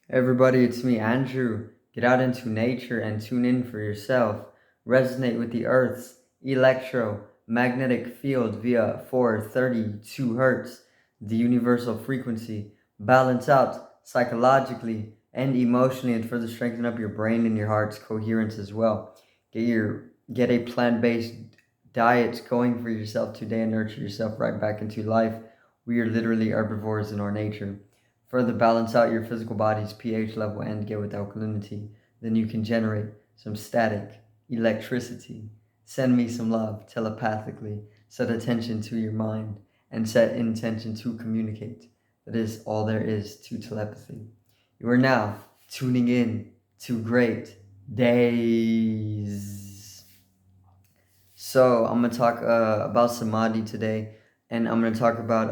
Everybody, it's me, Andrew. Get out into nature and tune in for yourself. Resonate with the Earth's electromagnetic field via 432 hertz, the universal frequency. Balance out psychologically and emotionally, and further strengthen up your brain and your heart's coherence as well. Get a plant-based diet going for yourself today and nurture yourself right back into life. We are literally herbivores in our nature. Further balance out your physical body's pH level and get with alkalinity. Then you can generate some static electricity. Send me some love telepathically. Set attention to your mind and set intention to communicate. That is all there is to telepathy. You are now tuning in to Great Days. So I'm gonna talk about samadhi today, and I'm gonna talk about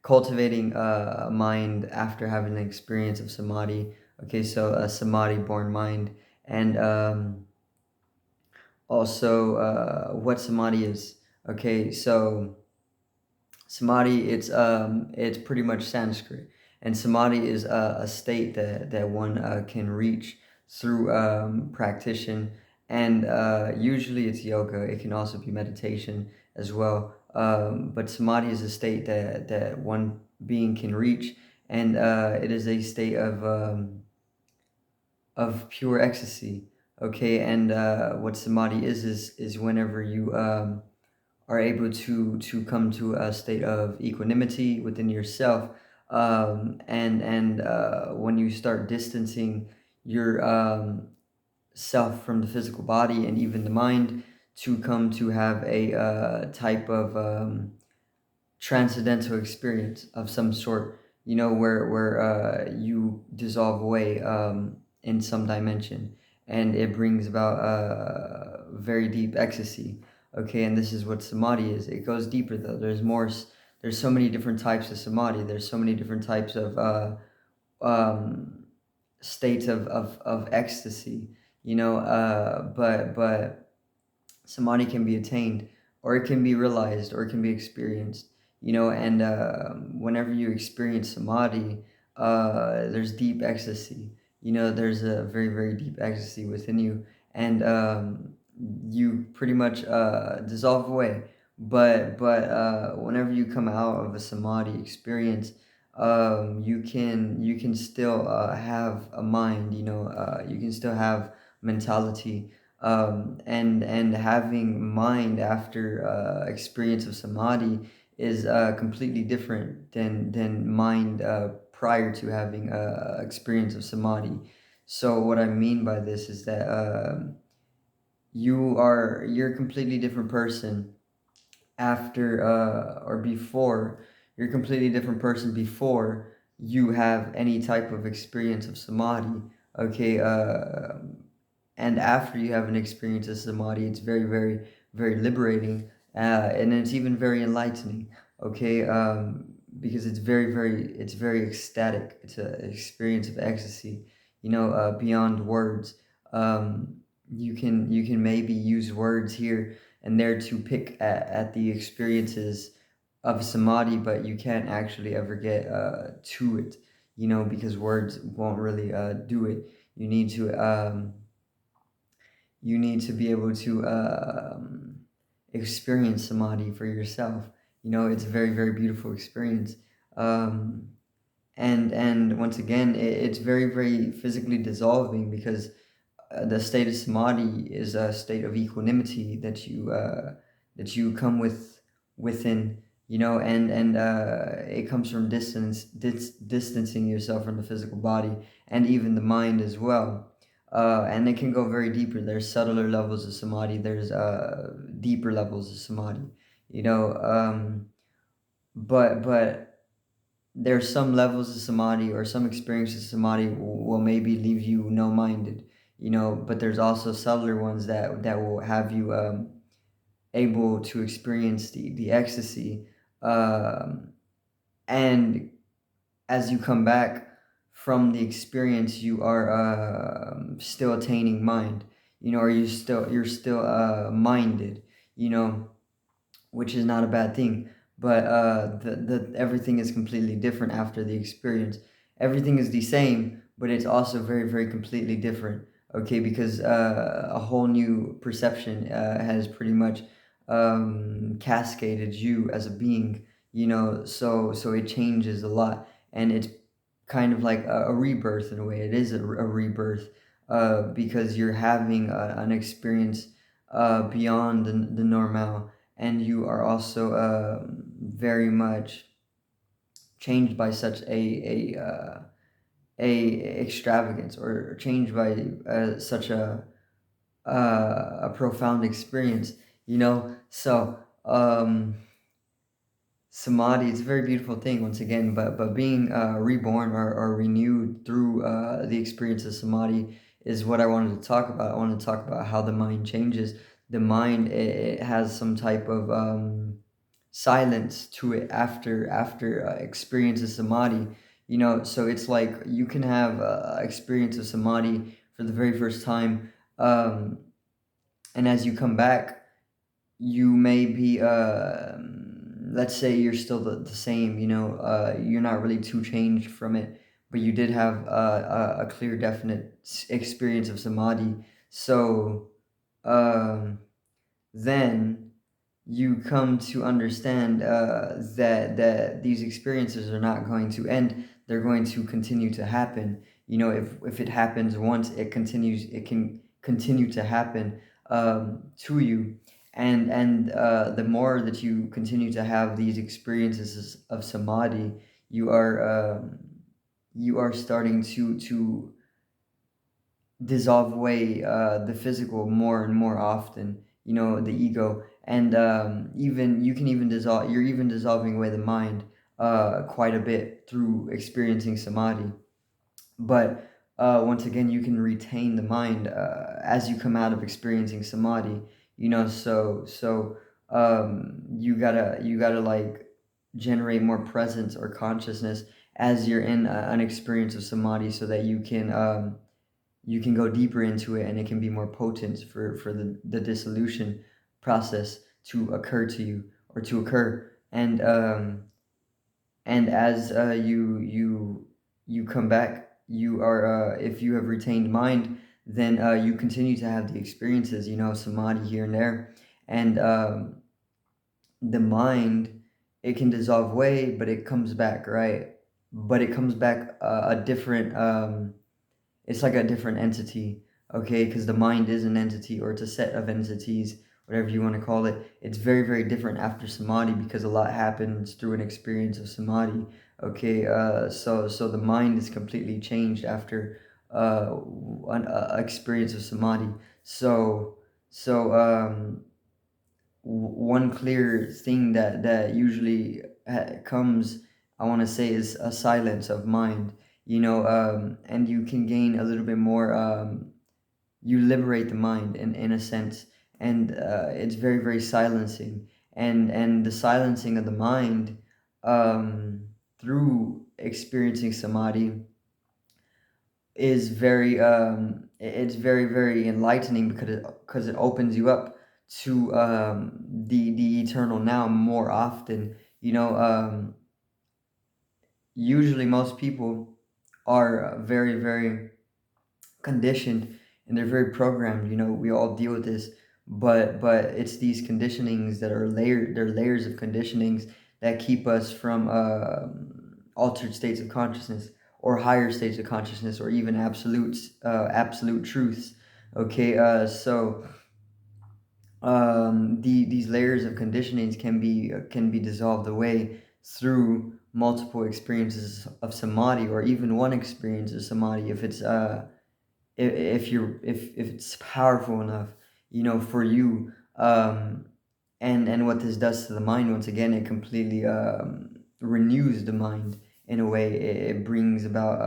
cultivating a mind after having an experience of samadhi. Okay, so a samadhi born mind, and also what samadhi is. Okay, so samadhi it's pretty much Sanskrit, and samadhi is a state that one can reach through practice, and usually it's yoga. It can also be meditation as well. But samadhi is a state that one being can reach, and it is a state of pure ecstasy. Okay, and what samadhi is whenever you are able to come to a state of equanimity within yourself, and when you start distancing your self from the physical body and even the mind, to come to have a type of transcendental experience of some sort, where you dissolve away in some dimension, and it brings about very deep ecstasy. Okay, and this is what samadhi is. It goes deeper though. There's so many different types of samadhi. There's so many different types of um, states of ecstasy. But samadhi can be attained, or it can be realized, or it can be experienced. And whenever you experience samadhi, there's deep ecstasy. There's a very, very deep ecstasy within you, and you pretty much dissolve away. But whenever you come out of a samadhi experience, you can still have a mind. You can still have mentality, and having mind after experience of samadhi is completely different than mind prior to having experience of samadhi. So what I mean by this is that you're a completely different person after or before. You're a completely different person before you have any type of experience of samadhi. Okay, and after you have an experience of samadhi, it's very, very, very liberating, and it's even very enlightening. Okay, because it's very ecstatic. It's an experience of ecstasy, beyond words. You can maybe use words here and there to pick at the experiences of samadhi, but you can't actually ever get to it, because words won't really do it. You need to be able to experience samadhi for yourself. It's a very, very beautiful experience. Um, and once again, it's very, very physically dissolving, because the state of samadhi is a state of equanimity that you come within, and it comes from distancing yourself from the physical body and even the mind as well. And it can go very deeper. There's subtler levels of samadhi. There's deeper levels of samadhi. You know, but there's some levels of samadhi, or some experiences of samadhi will maybe leave you no minded. But there's also subtler ones that will have you able to experience the ecstasy, um, and as you come back from the experience, you are still attaining mind, or you're still minded, you know which is not a bad thing. But the everything is completely different after the experience. everything is the same, but it's also very, very completely different. Okay, because a whole new perception has pretty much cascaded you as a being. So it changes a lot, and it's kind of like a rebirth in a way. It is a rebirth because you're having an experience beyond the normal, and you are also very much changed by such a extravagance, or changed by such a profound experience. So samadhi, it's a very beautiful thing once again, but being reborn, or renewed through the experience of samadhi is what I wanted to talk about. I wanted to talk about how the mind changes. The mind, it has some type of silence to it after experience of samadhi. So it's like you can have experience of samadhi for the very first time, and as you come back, you may be let's say you're still the same. You're not really too changed from it, but you did have a clear, definite experience of samadhi. So um, then you come to understand that these experiences are not going to end. They're going to continue to happen. If it happens once, it can continue to happen to you. And the more that you continue to have these experiences of samadhi, you are starting to dissolve away the physical more and more often, the ego. And even you can even dissolve you're even dissolving away the mind quite a bit through experiencing samadhi. But once again, you can retain the mind as you come out of experiencing samadhi. You gotta like generate more presence or consciousness as you're in an experience of samadhi, so that you can go deeper into it, and it can be more potent for the dissolution process to occur to you, or to occur. And as you come back, you are if you have retained mind, then you continue to have the experiences, samadhi here and there. And the mind, it can dissolve away, but it comes back, right? But it comes back a different it's like a different entity. Okay, because the mind is an entity, or it's a set of entities, whatever you want to call it. It's very, very different after samadhi, because a lot happens through an experience of samadhi. Okay, so the mind is completely changed after an experience of samadhi. So one clear thing that usually comes, I want to say, is a silence of mind. And you can gain a little bit more. You liberate the mind in a sense, and it's very, very silencing. And the silencing of the mind um, through experiencing samadhi is it's very, very enlightening, because it opens you up to the eternal now more often. Usually most people are very, very conditioned, and they're very programmed. We all deal with this, but it's these conditionings that are layered. They're layers of conditionings that keep us from altered states of consciousness, or higher states of consciousness, or even absolute truths. Okay, so these layers of conditionings can be dissolved away through multiple experiences of samadhi, or even one experience of samadhi, if it's if it's powerful enough, for you. And what this does to the mind, once again, it completely renews the mind in a way. It brings about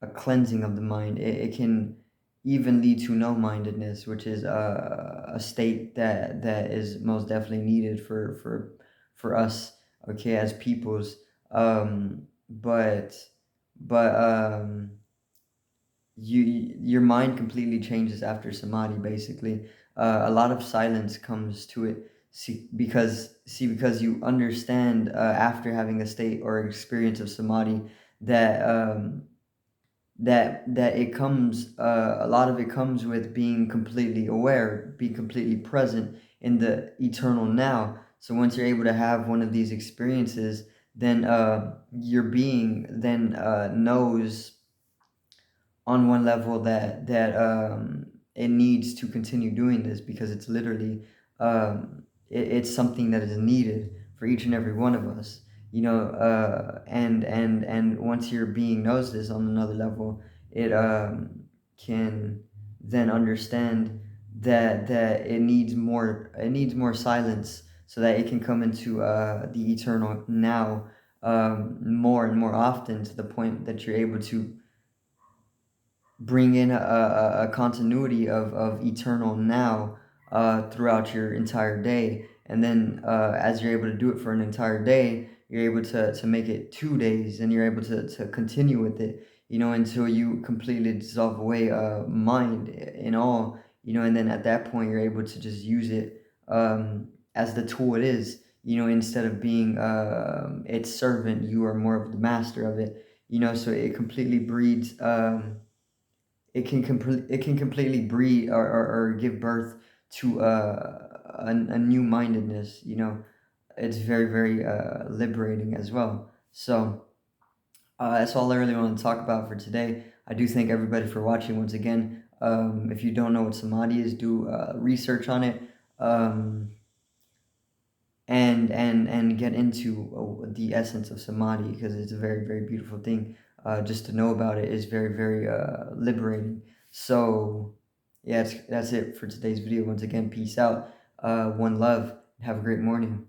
a cleansing of the mind. It can even lead to no mindedness, which is a state that is most definitely needed for us, okay, as peoples. But your mind completely changes after samadhi, basically. A lot of silence comes to it. Because you understand, after having a state or experience of samadhi, that it comes, a lot of it comes with being completely aware, being completely present in the eternal now. So once you're able to have one of these experiences, then your being then knows on one level that it needs to continue doing this, because it's literally, it's something that is needed for each and every one of us, and once your being knows this on another level, it can then understand that it needs more silence, so that it can come into the eternal now, more and more often, to the point that you're able to bring in a continuity of eternal now, throughout your entire day. And then as you're able to do it for an entire day, you're able to make it 2 days, and you're able to continue with it, until you completely dissolve away mind in all, and then at that point you're able to just use it, as the tool it is, instead of being its servant. You are more of the master of it, so it completely breeds, it can completely breed, or give birth to a new mindedness. It's very, very liberating as well. So that's all I really want to talk about for today. I do thank everybody for watching once again. If you don't know what samadhi is, do research on it, um, and get into the essence of samadhi, because it's a very, very beautiful thing. Just to know about it is very, very liberating. So yeah, that's it for today's video. Once again, peace out, one love, have a great morning.